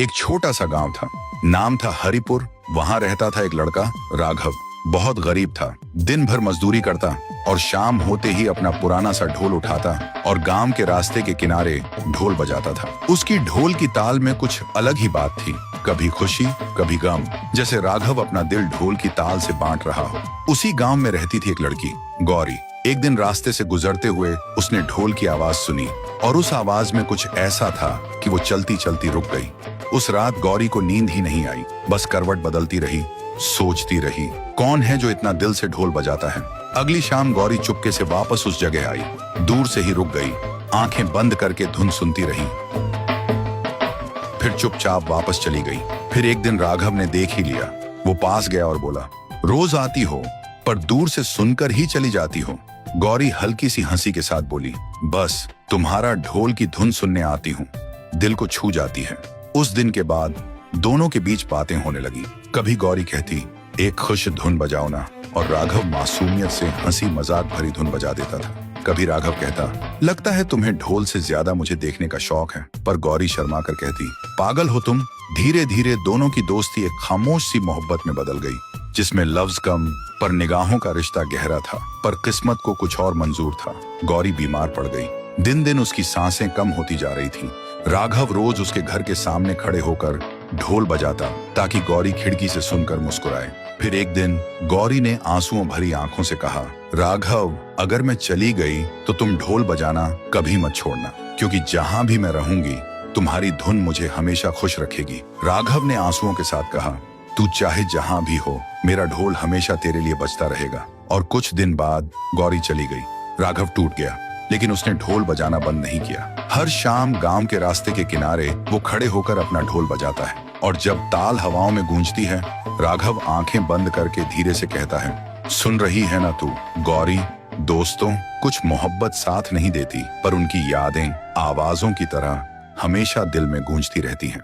एक छोटा सा गांव था, नाम था हरिपुर। वहां रहता था एक लड़का राघव। बहुत गरीब था, दिन भर मजदूरी करता और शाम होते ही अपना पुराना सा ढोल उठाता और गांव के रास्ते के किनारे ढोल बजाता था। उसकी ढोल की ताल में कुछ अलग ही बात थी, कभी खुशी कभी गम, जैसे राघव अपना दिल ढोल की ताल से बांट रहा हो। उसी गांव में रहती थी एक लड़की गौरी। एक दिन रास्ते से गुजरते हुए उसने ढोल की आवाज सुनी और उस आवाज में कुछ ऐसा था कि वो चलती चलती रुक गई। उस रात गौरी को नींद ही नहीं आई, बस करवट बदलती रही, सोचती रही कौन है जो इतना दिल से ढोल बजाता है। अगली शाम गौरी चुपके से वापस उस जगह आई, दूर से ही रुक गई, आंखें बंद करके धुन सुनती रही, फिर चुपचाप वापस चली गई। फिर एक दिन राघव ने देख ही लिया। वो पास गया और बोला, रोज आती हो पर दूर से सुनकर ही चली जाती हो। गौरी हल्की सी हंसी के साथ बोली, बस तुम्हारा ढोल की धुन सुनने आती हूँ, दिल को छू जाती है। उस दिन के बाद दोनों के बीच बातें होने लगी। कभी गौरी कहती, एक खुश धुन बजाओ ना, और राघव मासूमियत से हंसी मजाक भरी धुन बजा देता था। कभी राघव कहता, लगता है तुम्हें ढोल से ज्यादा मुझे देखने का शौक है, पर गौरी शर्मा कर कहती, पागल हो तुम। धीरे धीरे दोनों की दोस्ती एक खामोश सी मोहब्बत में बदल गई, जिसमें लफ्ज कम पर निगाहों का रिश्ता गहरा था। पर किस्मत को कुछ और मंजूर था। गौरी बीमार पड़ गई, दिन दिन उसकी सांसें कम होती जा रही थी। राघव रोज उसके घर के सामने खड़े होकर ढोल बजाता ताकि गौरी खिड़की से सुनकर मुस्कुराए। फिर एक दिन गौरी ने आंसुओं भरी आंखों से कहा, राघव, अगर मैं चली गई तो तुम ढोल बजाना कभी मत छोड़ना, क्योंकि जहां भी मैं रहूंगी तुम्हारी धुन मुझे हमेशा खुश रखेगी। राघव ने आंसुओं के साथ कहा, तू चाहे जहां भी हो, मेरा ढोल हमेशा तेरे लिए बजता रहेगा। और कुछ दिन बाद गौरी चली गई। राघव टूट गया, लेकिन उसने ढोल बजाना बंद नहीं किया। हर शाम गांव के रास्ते के किनारे वो खड़े होकर अपना ढोल बजाता है, और जब ताल हवाओं में गूंजती है, राघव आंखें बंद करके धीरे से कहता है, सुन रही है ना तू गौरी? दोस्तों, कुछ मोहब्बत साथ नहीं देती, पर उनकी यादें आवाजों की तरह हमेशा दिल में गूंजती रहती हैं।